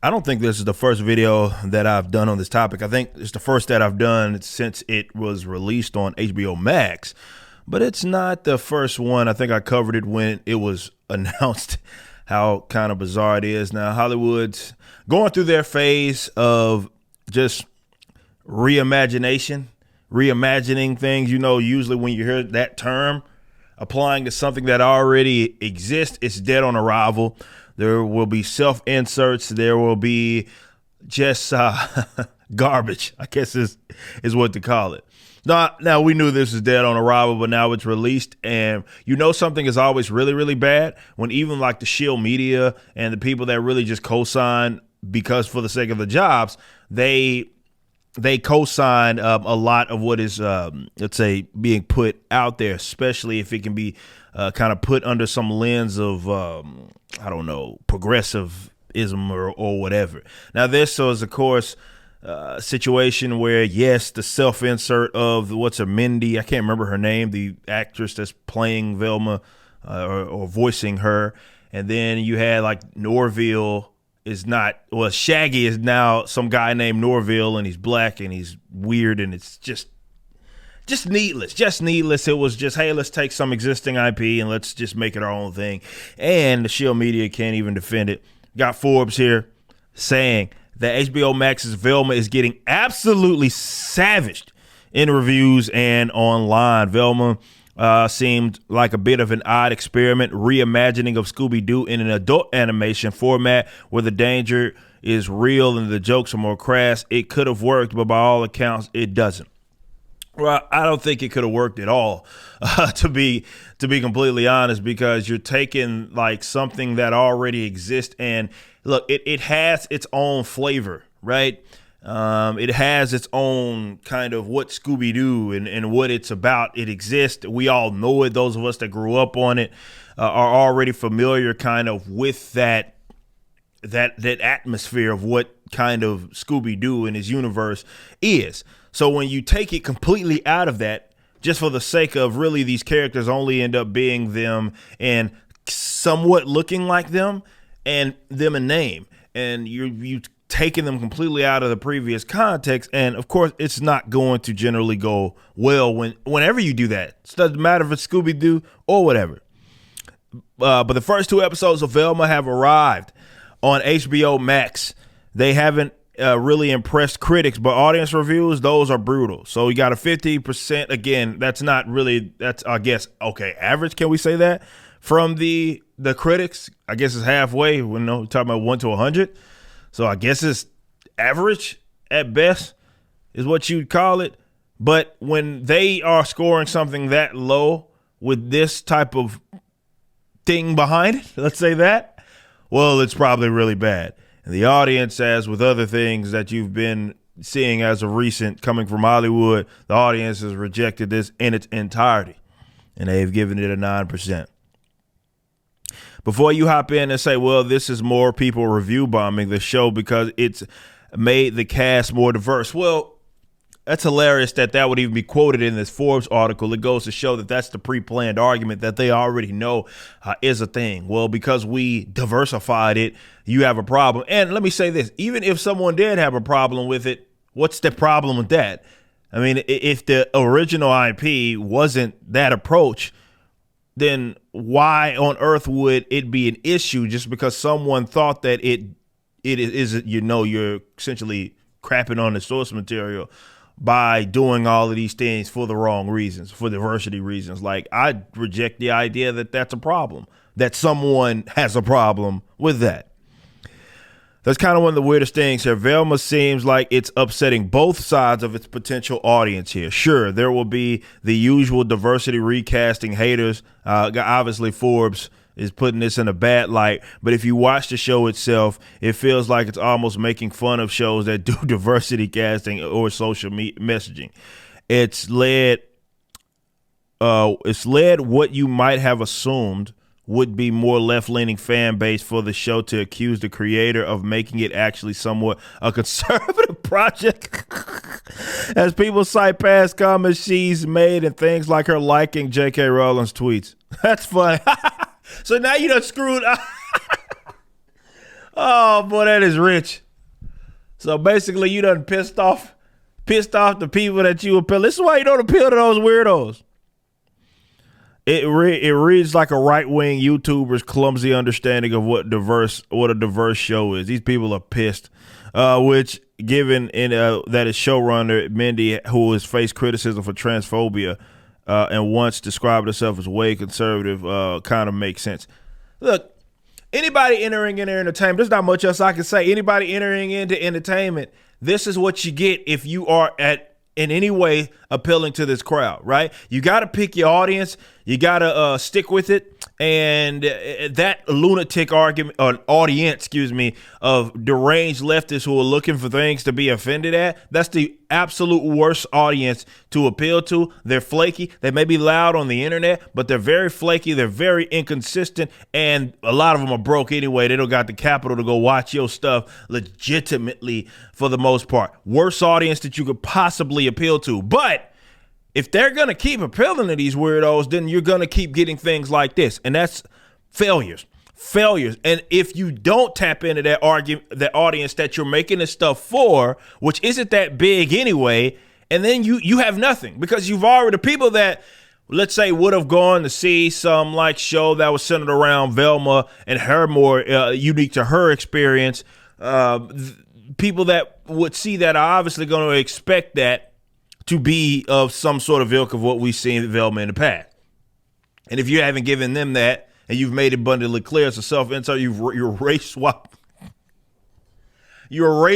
I don't think this is the first video that I've done on this topic. I think it's the first that I've done since it was released on HBO Max, but it's not the first one. I think I covered it when it was announced how kind of bizarre it is. Now, Hollywood's going through their phase of just reimagining things. You know, usually when you hear that term applying to something that already exists, it's dead on arrival. There will be self-inserts. There will be just garbage, I guess is what to call it. Now, we knew this was dead on arrival, but now it's released. And you know something is always really, really bad when even like the shill media and the people that really just co-sign because for the sake of the jobs, they co-sign a lot of what is, let's say, being put out there, especially if it can be kind of put under some lens of, I don't know, progressivism or whatever. Now, this is, of course, a situation where, yes, the self-insert of Mindy, I can't remember her name, the actress that's playing Velma or voicing her. And then you had like Norville is not, well, Shaggy is now some guy named Norville, and he's black and he's weird, and it's just needless. It was just, hey, let's take some existing IP and let's just make it our own thing. And the shill media can't even defend it. Got Forbes here saying that HBO Max's Velma is getting absolutely savaged in reviews and online. Velma seemed like a bit of an odd experiment, reimagining of Scooby-Doo in an adult animation format where the danger is real and the jokes are more crass. It could have worked, but by all accounts, it doesn't. Well, I don't think it could have worked at all, to be completely honest, because you're taking like something that already exists, and look, it has its own flavor, right? It has its own kind of what Scooby-Doo and what it's about. It exists. We all know it. Those of us that grew up on it are already familiar kind of with that atmosphere of what kind of Scooby-Doo and his universe is. So when you take it completely out of that, just for the sake of really these characters only end up being them and somewhat looking like them and them a name, and you taking them completely out of the previous context, and of course it's not going to generally go well whenever you do that. It doesn't matter if it's Scooby-Doo or whatever. But the first two episodes of Velma have arrived on HBO Max. They haven't really impressed critics, but audience reviews, those are brutal. So you got a 50%. Again, that's I guess, okay, average. Can we say that from the critics? I guess it's halfway. We're talking about 1 to 100. So I guess it's average at best is what you'd call it. But when they are scoring something that low with this type of thing behind it, let's say that, well, it's probably really bad. And the audience, as with other things that you've been seeing as of recent coming from Hollywood, the audience has rejected this in its entirety, and they've given it a 9%. Before you hop in and say, well, this is more people review bombing the show because it's made the cast more diverse. Well, that's hilarious that would even be quoted in this Forbes article. It goes to show that that's the pre-planned argument that they already know is a thing. Well, because we diversified it, you have a problem. And let me say this, even if someone did have a problem with it, what's the problem with that? I mean, if the original IP wasn't that approach, then why on earth would it be an issue just because someone thought that it is, you're essentially crapping on the source material by doing all of these things for the wrong reasons, for diversity reasons. Like, I reject the idea that that's a problem, that someone has a problem with that. That's kind of one of the weirdest things here. Velma seems like it's upsetting both sides of its potential audience here. Sure, there will be the usual diversity recasting haters. Obviously, Forbes is putting this in a bad light. But if you watch the show itself, it feels like it's almost making fun of shows that do diversity casting or social messaging. It's led what you might have assumed would be more left-leaning fan base for the show to accuse the creator of making it actually somewhat a conservative project. As people cite past comments she's made and things like her liking J.K. Rowling's tweets. That's funny. So now you done screwed up. Oh boy, that is rich. So basically, you done pissed off the people that you appeal. This is why you don't appeal to those weirdos. It reads like a right-wing YouTuber's clumsy understanding of what a diverse show is. These people are pissed, which given that his showrunner Mindy, who has faced criticism for transphobia and once described herself as way conservative, kind of makes sense. Look, anybody entering into entertainment, there's not much else I can say. Anybody entering into entertainment, this is what you get if you are in any way appealing to this crowd, right? You got to pick your audience. You got to stick with it. And that lunatic audience, of deranged leftists who are looking for things to be offended at, that's the absolute worst audience to appeal to. They're flaky. They may be loud on the internet, but they're very flaky. They're very inconsistent. And a lot of them are broke anyway. They don't got the capital to go watch your stuff legitimately for the most part. Worst audience that you could possibly appeal to. But if they're going to keep appealing to these weirdos, then you're going to keep getting things like this. And that's failures. And if you don't tap into that audience that you're making this stuff for, which isn't that big anyway, and then you have nothing, because you've already, the people that, let's say, would have gone to see some like show that was centered around Velma and her more unique to her experience, people that would see that are obviously going to expect that to be of some sort of ilk of what we've seen with Velma in the past. And if you haven't given them that, and you've made it abundantly clear it's a self-insert, you're race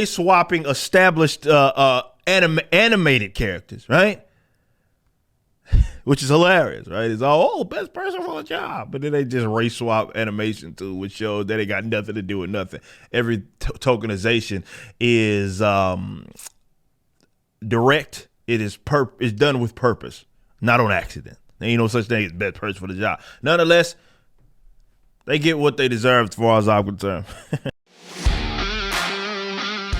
swapping established animated characters, right? Which is hilarious, right? It's all, best person for the job. But then they just race swap animation too, which shows that it got nothing to do with nothing. Every tokenization is direct. It is done with purpose, not on accident. There ain't no such thing as best person for the job. Nonetheless, they get what they deserve as far as I'm concerned.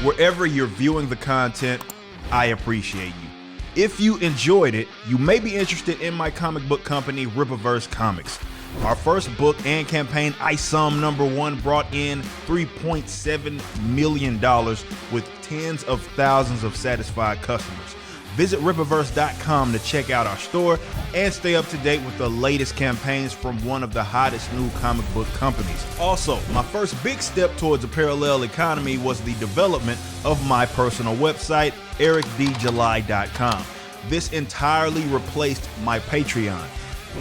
Wherever you're viewing the content, I appreciate you. If you enjoyed it, you may be interested in my comic book company, Rippaverse Comics. Our first book and campaign, ISOM #1, brought in $3.7 million with tens of thousands of satisfied customers. Visit Rippaverse.com to check out our store and stay up to date with the latest campaigns from one of the hottest new comic book companies. Also, my first big step towards a parallel economy was the development of my personal website, ericdjuly.com. This entirely replaced my Patreon.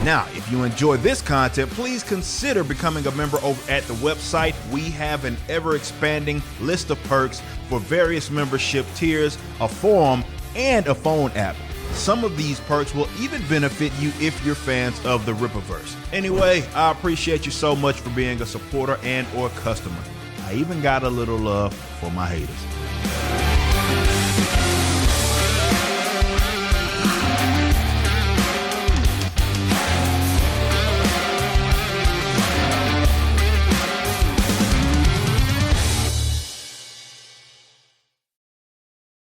Now, if you enjoy this content, please consider becoming a member over at the website. We have an ever-expanding list of perks for various membership tiers, a forum, and a phone app. Some of these perks will even benefit you if you're fans of the Rippaverse. Anyway, I appreciate you so much for being a supporter and or customer. I even got a little love for my haters.